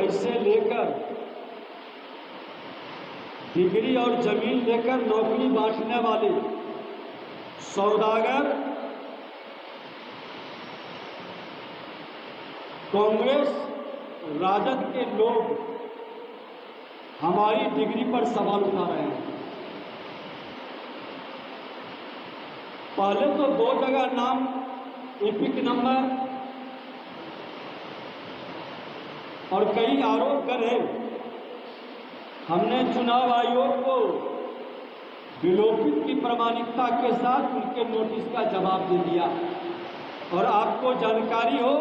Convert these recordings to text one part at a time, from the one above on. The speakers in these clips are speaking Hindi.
पैसे लेकर, डिग्री और जमीन लेकर नौकरी बांटने वाले सौदागर कांग्रेस राजद के लोग हमारी डिग्री पर सवाल उठा रहे हैं। पहले तो 2 जगह नाम, एपिक नंबर और कई आरोप गढ़े। हमने चुनाव आयोग को विलोपित की प्रामाणिकता के साथ उनके नोटिस का जवाब दे दिया। और आपको जानकारी हो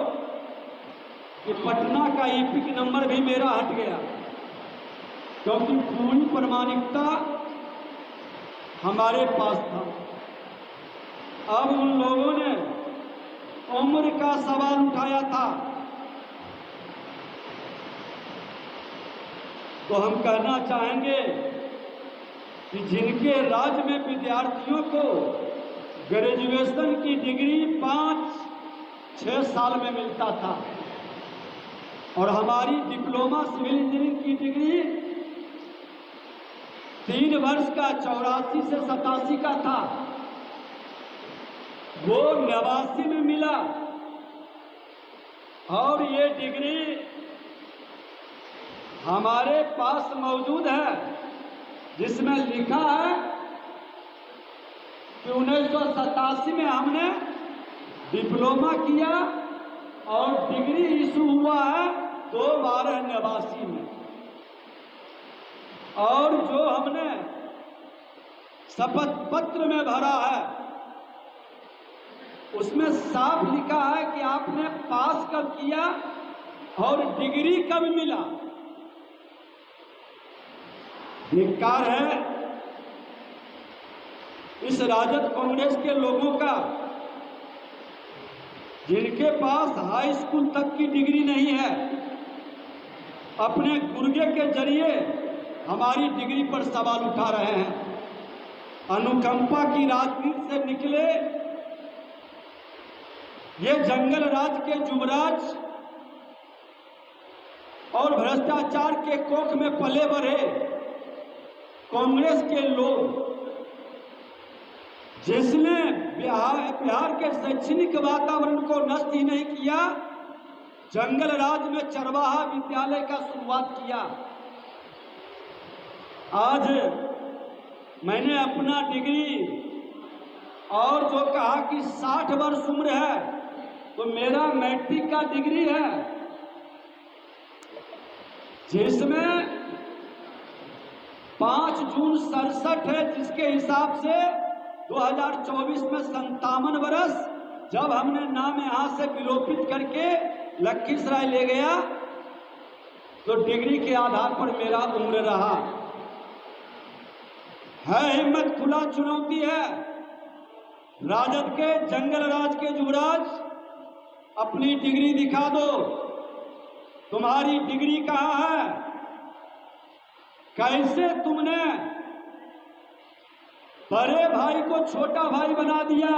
कि पटना का एपिक नंबर भी मेरा हट गया, क्योंकि पूरी प्रामाणिकता हमारे पास था। अब उन लोगों ने उम्र का सवाल उठाया था, तो हम कहना चाहेंगे कि जिनके राज्य में विद्यार्थियों को ग्रेजुएशन की डिग्री 5-6 साल में मिलता था और हमारी डिप्लोमा सिविल इंजीनियरिंग की डिग्री 3 वर्ष का 84 से 87 का था, वो 89 में मिला। और ये डिग्री हमारे पास मौजूद है, जिसमें लिखा है कि 1987 में हमने डिप्लोमा किया और डिग्री इशू हुआ है 2/12/89 में। और जो हमने शपथ पत्र में भरा है उसमें साफ लिखा है कि आपने पास कब किया और डिग्री कब मिला। धिक्कार है इस राजद कांग्रेस के लोगों का, जिनके पास हाई स्कूल तक की डिग्री नहीं है, अपने गुर्गे के जरिए हमारी डिग्री पर सवाल उठा रहे हैं। अनुकंपा की राजनीति से निकले ये जंगल राज के युवराज और भ्रष्टाचार के कोख में पले बढ़े कांग्रेस के लोग, जिसने बिहार के शैक्षणिक वातावरण को नष्ट ही नहीं किया, जंगल राज में चरवाहा विद्यालय का शुरुआत किया। आज मैंने अपना डिग्री और जो कहा कि 60 वर्ष उम्र है, तो मेरा मैट्रिक का डिग्री है, जिसमें 5 जून 67 है, जिसके हिसाब से 2024 में 57 वर्ष, जब हमने नाम यहां से विलोपित करके लखीसराय ले गया तो डिग्री के आधार पर मेरा उम्र रहा है। हिम्मत, खुला चुनौती है। राजद के जंगल राज के युवराज, अपनी डिग्री दिखा दो। तुम्हारी डिग्री कहाँ है? कैसे तुमने बड़े भाई को छोटा भाई बना दिया?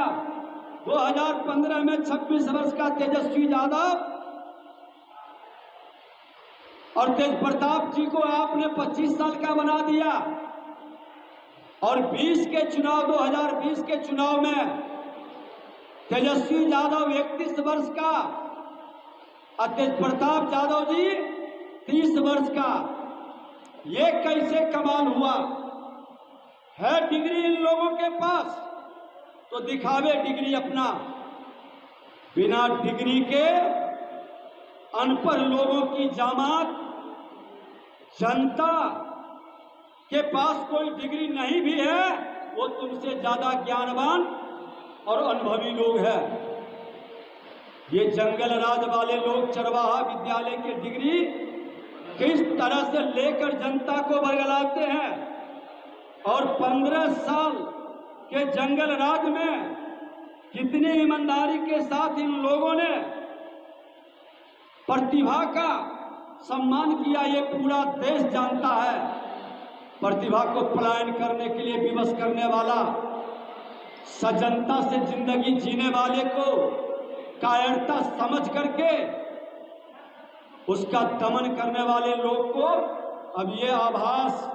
2015 में 26 वर्ष का तेजस्वी यादव और तेज प्रताप जी को आपने 25 साल का बना दिया, और 2020 के चुनाव में तेजस्वी यादव 31 वर्ष का और तेज प्रताप यादव जी 30 वर्ष का। ये कैसे कमाल हुआ है? डिग्री इन लोगों के पास, तो दिखावे डिग्री अपना। बिना डिग्री के अनपढ़ लोगों की जमात, जनता के पास कोई डिग्री नहीं भी है, वो तुमसे ज्यादा ज्ञानवान और अनुभवी लोग हैं। ये जंगल राज वाले लोग चरवाहा विद्यालय की डिग्री किस तरह से लेकर जनता को बरगलाते हैं, और 15 साल के जंगल राज में कितनी ईमानदारी के साथ इन लोगों ने प्रतिभा का सम्मान किया, ये पूरा देश जानता है। प्रतिभा को पलायन करने के लिए विवश करने वाला, सजनता से जिंदगी जीने वाले को कायरता समझ करके उसका दमन करने वाले लोग को अब ये आभास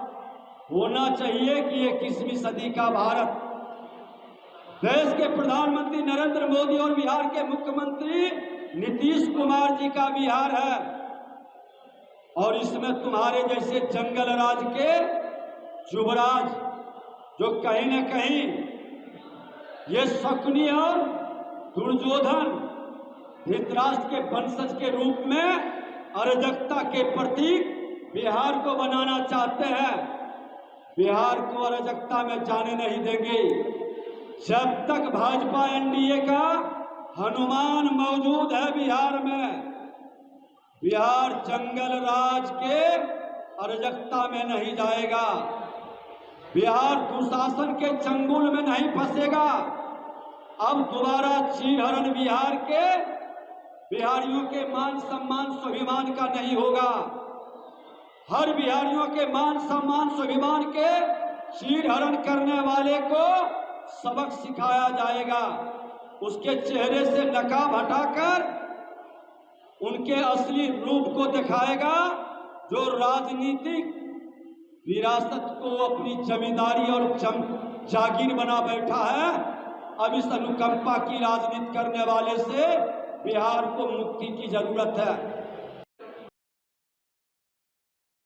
होना चाहिए कि ये 21वीं सदी का भारत, देश के प्रधानमंत्री नरेंद्र मोदी और बिहार के मुख्यमंत्री नीतीश कुमार जी का बिहार है। और इसमें तुम्हारे जैसे जंगल राज के युवराज जो कहीं न कहीं ये शकुनी और दुर्योधन धृतराष्ट्र के वंशज के रूप में अराजकता के प्रतीक बिहार को बनाना चाहते हैं। बिहार को अराजकता में जाने नहीं देंगे। जब तक भाजपा एनडीए का हनुमान मौजूद है बिहार में, बिहार जंगल राज के अराजकता में नहीं जाएगा। बिहार दुशासन के चंगुल में नहीं फंसेगा। अब दोबारा चीरहरण बिहार के बिहारियों के मान सम्मान स्वाभिमान का नहीं होगा। हर बिहारियों के मान सम्मान स्वाभिमान के चीरहरण करने वाले को सबक सिखाया जाएगा। उसके चेहरे से नकाब हटाकर उनके असली रूप को दिखाएगा। जो राजनीतिक विरासत को अपनी जमींदारी और जागीर बना बैठा है, अब इस अनुकंपा की राजनीति करने वाले से बिहार को मुक्ति की जरूरत है।